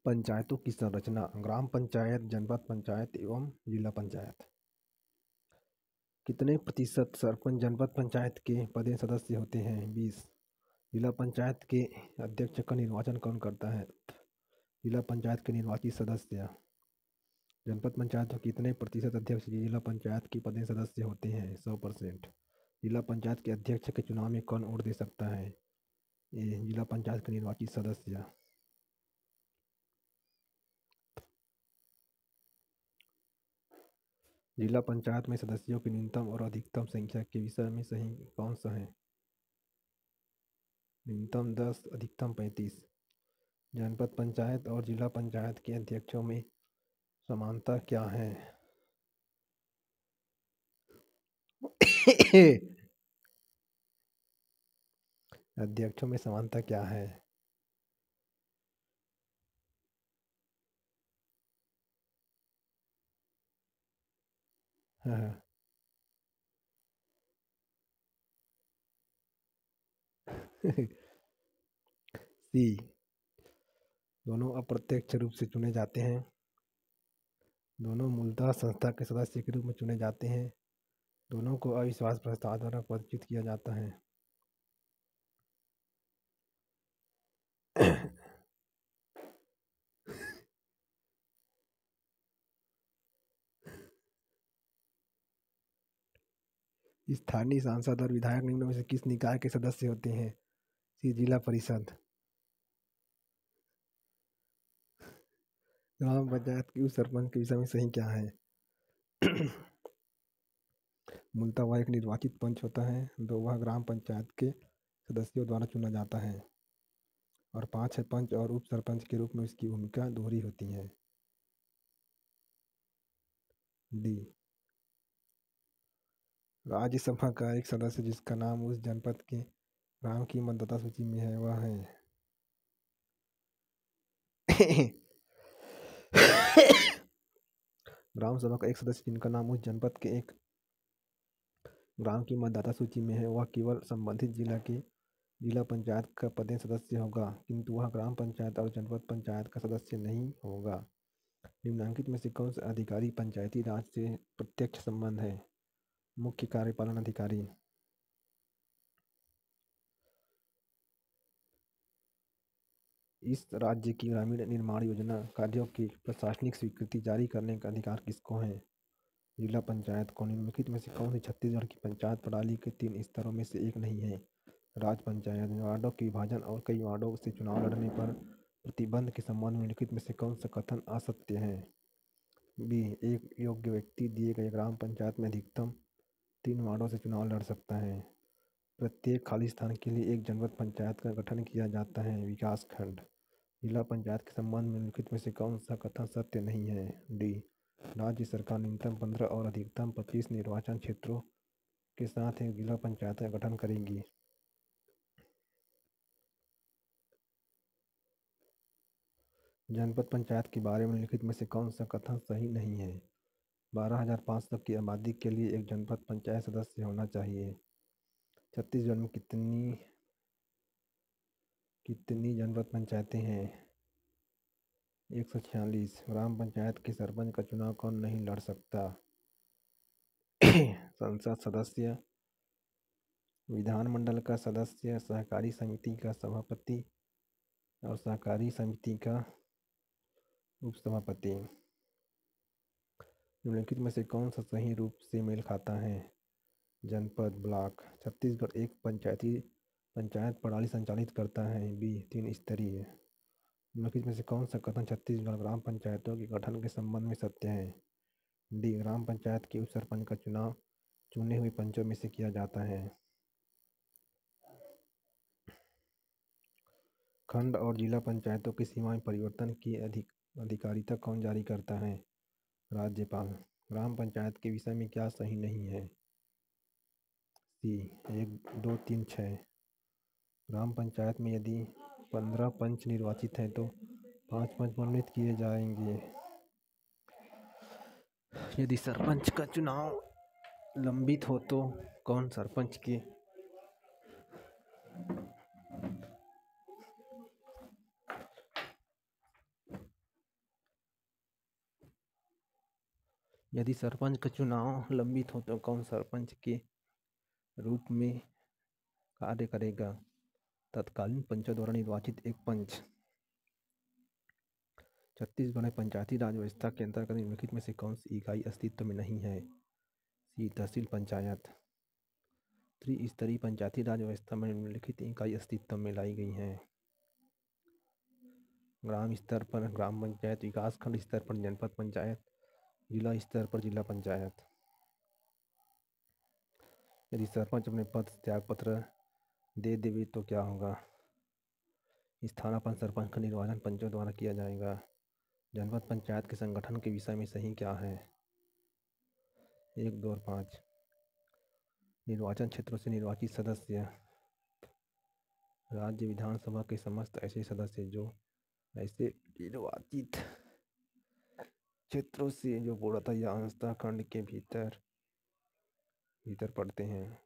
पंचायतों की संरचना: ग्राम पंचायत, जनपद पंचायत एवं जिला पंचायत। कितने प्रतिशत सरपंच जनपद पंचायत के पदेन सदस्य होते हैं? 20। जिला पंचायत के अध्यक्ष का निर्वाचन कौन करता है? जिला पंचायत के निर्वाचित सदस्य। जनपद पंचायत के कितने प्रतिशत अध्यक्ष जिला पंचायत के पदेन सदस्य होते हैं? 100%। जिला पंचायत के अध्यक्ष के चुनाव में कौन वोट दे सकता है? ए जिला पंचायत के निर्वाचित सदस्य। जिला पंचायत में सदस्यों की न्यूनतम और अधिकतम संख्या के विषय में सही कौन सा है? न्यूनतम 10, अधिकतम 35। जनपद पंचायत और जिला पंचायत के अध्यक्षों में समानता क्या है? अध्यक्षों में समानता क्या है? हाँ। सी, दोनों अप्रत्यक्ष रूप से चुने जाते हैं। दोनों मूलतः संस्था के सदस्य के रूप में चुने जाते हैं। दोनों को अविश्वास प्रस्ताव द्वारा परिचित किया जाता है। स्थानीय सांसद और विधायक निम्न में से किस निकाय के सदस्य होते हैं? सी, जिला परिषद। ग्राम पंचायत के उप सरपंच के विषय में सही क्या है? मूलतः वह एक निर्वाचित पंच होता है। 2, वह ग्राम पंचायत के सदस्यों द्वारा चुना जाता है। और 5 है, पंच और उप सरपंच के रूप में उसकी भूमिका दोहरी होती है। डी, राज्यसभा का एक सदस्य जिसका नाम उस जनपद के ग्राम की मतदाता सूची में है वह है ग्राम सभा का एक सदस्य जिनका नाम उस जनपद के एक ग्राम की मतदाता सूची में है वह केवल संबंधित जिला के जिला पंचायत का पदेन सदस्य होगा, किंतु वह ग्राम पंचायत और जनपद पंचायत का सदस्य नहीं होगा। निम्नलिखित में से कौन सा अधिकारी पंचायती राज से प्रत्यक्ष संबंध है? मुख्य कार्यपालन अधिकारी। इस राज्य की ग्रामीण निर्माण योजना कार्यों की प्रशासनिक स्वीकृति जारी करने का अधिकार किसको है? जिला पंचायत को। निम्नलिखित में से कौन सी छत्तीसगढ़ की पंचायत प्रणाली के 3 स्तरों में से एक नहीं है? राज पंचायत। वार्डों के विभाजन और कई वार्डों से चुनाव लड़ने पर प्रतिबंध के संबंध में निम्नलिखित में से कौन सा कथन असत्य है? बी, एक योग्य व्यक्ति दिए गए ग्राम पंचायत में अधिकतम 3 वार्डों से चुनाव लड़ सकता है। प्रत्येक खाली स्थान के लिए एक जनपद पंचायत का गठन किया जाता है। विकास खंड। जिला पंचायत के संबंध में निम्नलिखित में से कौन सा कथन सत्य नहीं है? डी, राज्य सरकार न्यूनतम 15 और अधिकतम 25 निर्वाचन क्षेत्रों के साथ एक जिला पंचायत का गठन करेगी। जनपद पंचायत के बारे में निम्नलिखित में से कौन सा कथन सही नहीं है? 12,500 की आबादी के लिए एक जनपद पंचायत सदस्य होना चाहिए। छत्तीसगढ़ में कितनी जनपद पंचायतें हैं? 146। ग्राम पंचायत के सरपंच का चुनाव कौन नहीं लड़ सकता? संसद सदस्य, विधानमंडल का सदस्य, सहकारी समिति का सभापति और सहकारी समिति का उपसभापति। निम्नलिखित में से कौन सा सही रूप से मेल खाता है? जनपद, ब्लॉक। छत्तीसगढ़ एक पंचायत प्रणाली संचालित करता है। बी, 3 स्तरीय। निम्नलिखित में से कौन सा कथन छत्तीसगढ़ ग्राम पंचायतों के गठन के संबंध में सत्य है? डी, ग्राम पंचायत के उप सरपंच का चुनाव चुने हुए पंचों में से किया जाता है। खंड और जिला पंचायतों की सीमाएं परिवर्तन की अधिकारिता कौन जारी करता है? राज्यपाल। ग्राम पंचायत के विषय में क्या सही नहीं है? सी, 1, 2, 3, 6। ग्राम पंचायत में यदि 15 पंच निर्वाचित हैं तो 5 पंच मनोनीत किए जाएंगे। यदि सरपंच का चुनाव लंबित हो तो कौन सरपंच के यदि सरपंच का चुनाव लंबित हो तो कौन सरपंच के रूप में कार्य करेगा? तत्कालीन पंचों द्वारा निर्वाचित एक पंच। छत्तीसगढ़ में पंचायती राज व्यवस्था के अंतर्गत निम्नलिखित में से कौन सी इकाई अस्तित्व में नहीं है? सी तहसील पंचायत। त्रिस्तरीय पंचायती राज व्यवस्था में निम्नलिखित इकाई अस्तित्व में लाई गई हैं। ग्राम स्तर पर ग्राम पंचायत, विकासखंड स्तर पर जनपद पंचायत, जिला स्तर पर जिला पंचायत। यदि सरपंच अपने पद त्याग पत्र दे देवे तो क्या होगा? स्थानापन्न सरपंच का निर्वाचन पंचों द्वारा किया जाएगा। जनपद पंचायत के संगठन के विषय में सही क्या है? 1, 2 और 5। निर्वाचन क्षेत्रों से निर्वाचित सदस्य। राज्य विधानसभा के समस्त ऐसे सदस्य जो ऐसे निर्वाचित क्षेत्रों से जो पूर्णतः या अंशतः खंड के भीतर पड़ते हैं,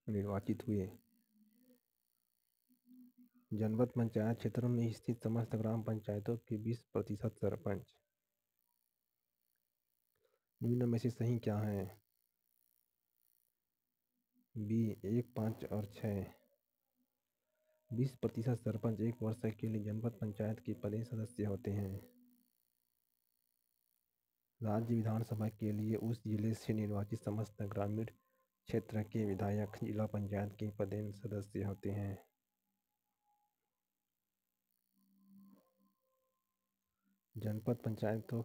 निर्वाचित हुए। जनपद पंचायत क्षेत्रों में स्थित समस्त ग्राम पंचायतों के 20% सरपंच। निम्न में से सही क्या है? बी 1, 5 और 6। 20% सरपंच 1 वर्ष के लिए जनपद पंचायत के पदेन सदस्य होते हैं। राज्य विधानसभा के लिए उस जिले से निर्वाचित समस्त ग्रामीण क्षेत्र के विधायक जिला पंचायत के पदेन सदस्य होते हैं। जनपद पंचायतों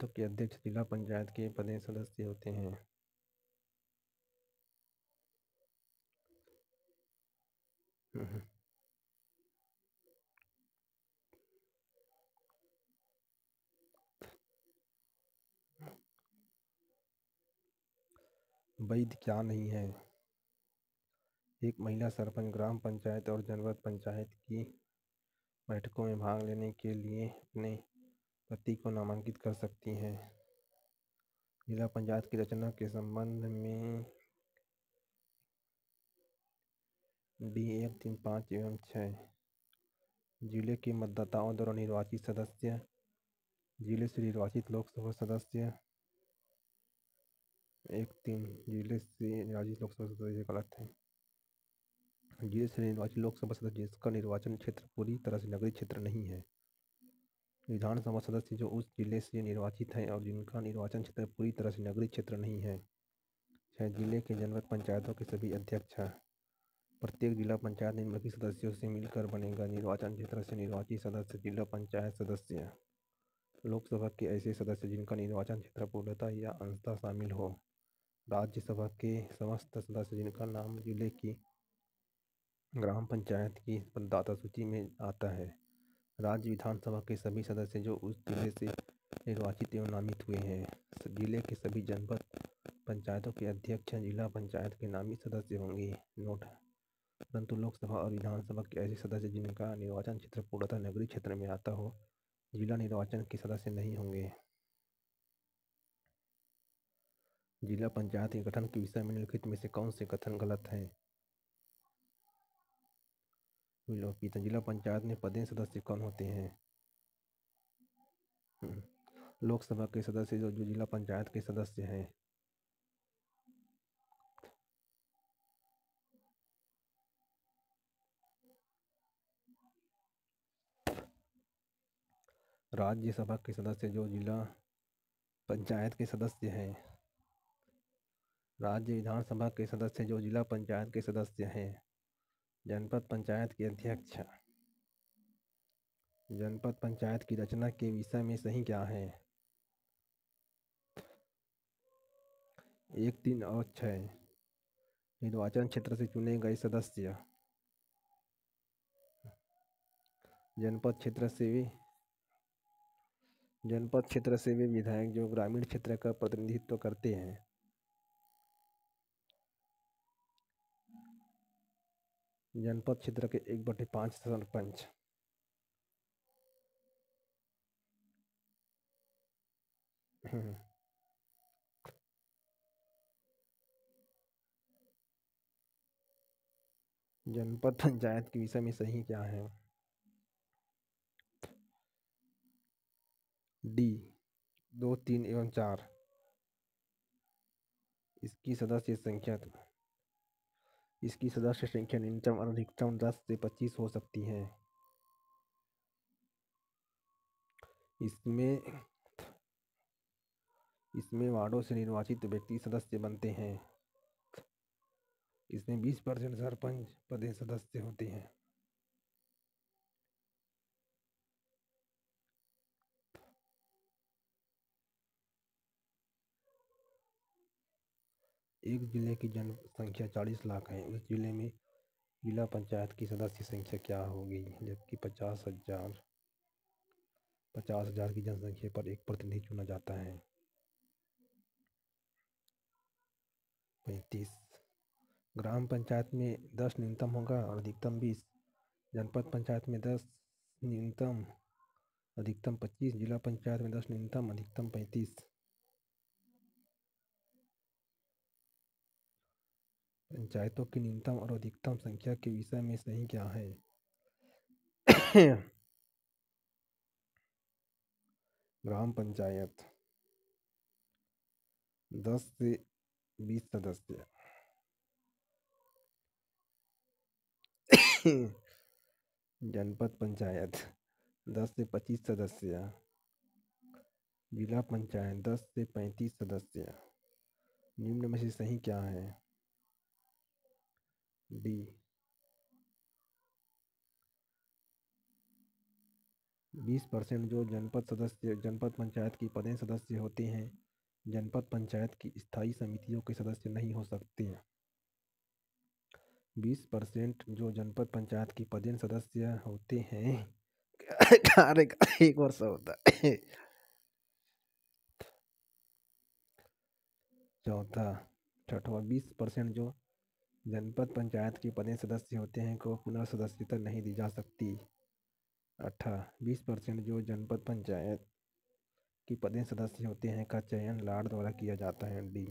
के अध्यक्ष जिला पंचायत के पदेन सदस्य होते हैं। वैध क्या नहीं है? एक महिला सरपंच ग्राम पंचायत और जनपद पंचायत की बैठकों में भाग लेने के लिए अपने पति को नामांकित कर सकती है। जिला पंचायत की रचना के संबंध में डी 1, 3, 5 एवं 6। जिले के मतदाताओं द्वारा निर्वाचित सदस्य। जिले से निर्वाचित लोकसभा सदस्य। 1, 3 जिले से निर्वाचित लोकसभा सदस्य गलत है। जिले से निर्वाचित लोकसभा सदस्य जिसका निर्वाचन क्षेत्र पूरी तरह से नगरीय क्षेत्र नहीं है। विधानसभा सदस्य जो उस जिले से निर्वाचित हैं और जिनका निर्वाचन क्षेत्र पूरी तरह से नगरीय क्षेत्र नहीं है। 6 जिले के जनपद पंचायतों के सभी अध्यक्ष। प्रत्येक जिला पंचायत निम्नलिखित सदस्यों से मिलकर बनेगा। निर्वाचन क्षेत्र से निर्वाचित सदस्य, जिला पंचायत सदस्य, लोकसभा के ऐसे सदस्य जिनका निर्वाचन क्षेत्र पूर्णतः या अंशतः शामिल हो, राज्यसभा के समस्त सदस्य जिनका नाम जिले की ग्राम पंचायत की मतदाता सूची में आता है, राज्य विधानसभा के सभी सदस्य जो उस जिले से निर्वाचित एवं नामित हुए हैं, जिले के सभी जनपद पंचायतों के अध्यक्ष जिला पंचायत के नामित सदस्य होंगे। नोट: परंतु लोकसभा और विधानसभा के ऐसे सदस्य जिनका निर्वाचन क्षेत्र पूर्णतः नगरीय क्षेत्र में आता हो, जिला निर्वाचन के सदस्य नहीं होंगे। जिला पंचायत के गठन के विषय में निम्नलिखित में से कौन से कथन गलत हैं? विलोपित। जिला पंचायत में पदेन सदस्य कौन होते हैं? लोकसभा के सदस्य जो जिला पंचायत के सदस्य हैं। राज्यसभा के सदस्य जो जिला पंचायत के सदस्य हैं। राज्य विधानसभा के सदस्य जो जिला पंचायत के सदस्य हैं। जनपद पंचायत के अध्यक्ष। जनपद पंचायत की रचना के विषय में सही क्या है? 1, 3 और 6। निर्वाचन क्षेत्र से चुने गए सदस्य। जनपद क्षेत्र से वे विधायक जो ग्रामीण क्षेत्र का प्रतिनिधित्व करते हैं। जनपद क्षेत्र के 1/5 सरपंच। जनपद पंचायत के विषय में सही क्या है? डी 2, 3 एवं 4। इसकी सदस्य संख्या न्यूनतम और अधिकतम 10 से 25 हो सकती है। इसमें वार्डों से निर्वाचित व्यक्ति सदस्य बनते हैं। इसमें 20% सरपंच पद सदस्य होते हैं। एक जिले की जनसंख्या 40 लाख है, उस जिले में जिला पंचायत की सदस्य संख्या क्या होगी? जबकि 50,000 की जनसंख्या पर एक प्रतिनिधि चुना जाता है। 35। ग्राम पंचायत में 10 न्यूनतम होगा और अधिकतम 20। जनपद पंचायत में 10 न्यूनतम, अधिकतम 25। जिला पंचायत में 10 न्यूनतम, अधिकतम 35। पंचायतों की न्यूनतम और अधिकतम संख्या के विषय में सही क्या है? ग्राम पंचायत 10 से 20 सदस्य। जनपद पंचायत 10 से 25 सदस्य। जिला पंचायत 10 से 35 सदस्य। निम्न में से सही क्या है? डी 20% जो जनपद पंचायत की पदें सदस्य होते हैं, जनपद पंचायत की स्थायी समितियों के सदस्य नहीं हो सकते। 20% जो जनपद पंचायत की पदें सदस्य होते हैं कार्यकाल 1 वर्ष होता है। छठवां 20% जो जनपद पंचायत की पदें सदस्य होते हैं को पुनर्सदस्यता नहीं दी जा सकती। 20% जो जनपद पंचायत की पदें सदस्य होते हैं का चयन लाड़ द्वारा किया जाता है। डी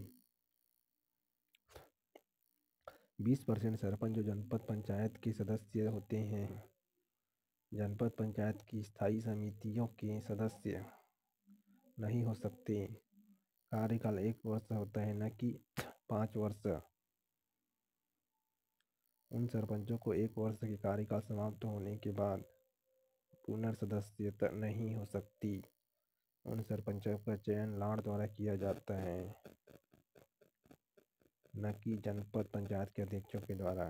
20% सरपंच जो जनपद पंचायत के सदस्य होते हैं, जनपद पंचायत की स्थायी समितियों के सदस्य नहीं हो सकते। कार्यकाल 1 वर्ष होता है, न कि 5 वर्ष। उन सरपंचों को 1 वर्ष के कार्यकाल समाप्त होने के बाद पुनर्सदस्यता नहीं हो सकती। उन सरपंचों का चयन लाड़ द्वारा किया जाता है, न कि जनपद पंचायत के अध्यक्षों के द्वारा।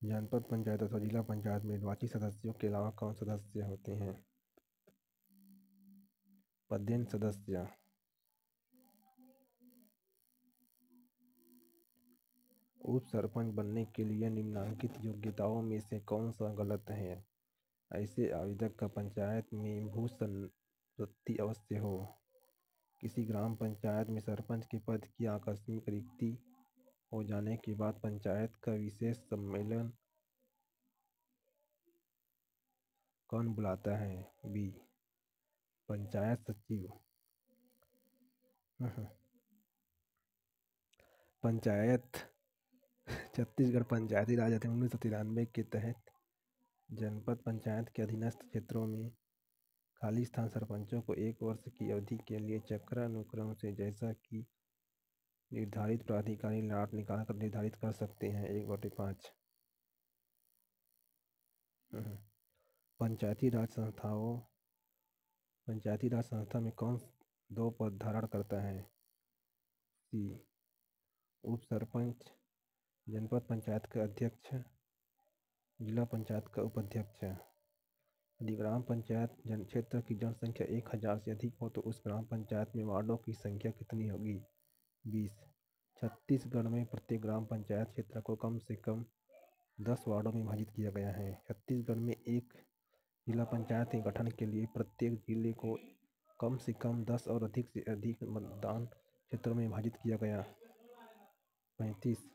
जनपद पंचायत अथवा जिला पंचायत में निर्वाचित सदस्यों के अलावा कौन सदस्य होते हैं? पदेन सदस्य। उप सरपंच बनने के लिए निम्नलिखित योग्यताओं में से कौन सा गलत है? ऐसे आवेदक का पंचायत में भू संपत्ति अवश्य हो। किसी ग्राम पंचायत में सरपंच के पद की आकस्मिक रिक्ति हो जाने के बाद पंचायत का विशेष सम्मेलन कौन बुलाता है? बी पंचायत सचिव। पंचायत छत्तीसगढ़ पंचायती राज अधिनियम 1993 के तहत जनपद पंचायत के अधीनस्थ क्षेत्रों में खाली स्थान सरपंचों को 1 वर्ष की अवधि के लिए चक्रानुक्रम से जैसा कि निर्धारित प्राधिकारी लाट निकालकर निर्धारित कर सकते हैं। 1/5। पंचायती राज संस्था में कौन 2 पद धारण करता है? सी उप सरपंच, जनपद पंचायत का अध्यक्ष, जिला पंचायत का उपाध्यक्ष। यदि ग्राम पंचायत क्षेत्र की जनसंख्या 1000 से अधिक हो तो उस ग्राम पंचायत में वार्डों की संख्या कितनी होगी? 20। छत्तीसगढ़ में प्रत्येक ग्राम पंचायत क्षेत्र को कम से कम 10 वार्डों में विभाजित किया गया है। छत्तीसगढ़ में एक जिला पंचायत के गठन के लिए प्रत्येक जिले को कम से कम 10 और अधिक से अधिक मतदान क्षेत्रों में विभाजित किया गया। 35।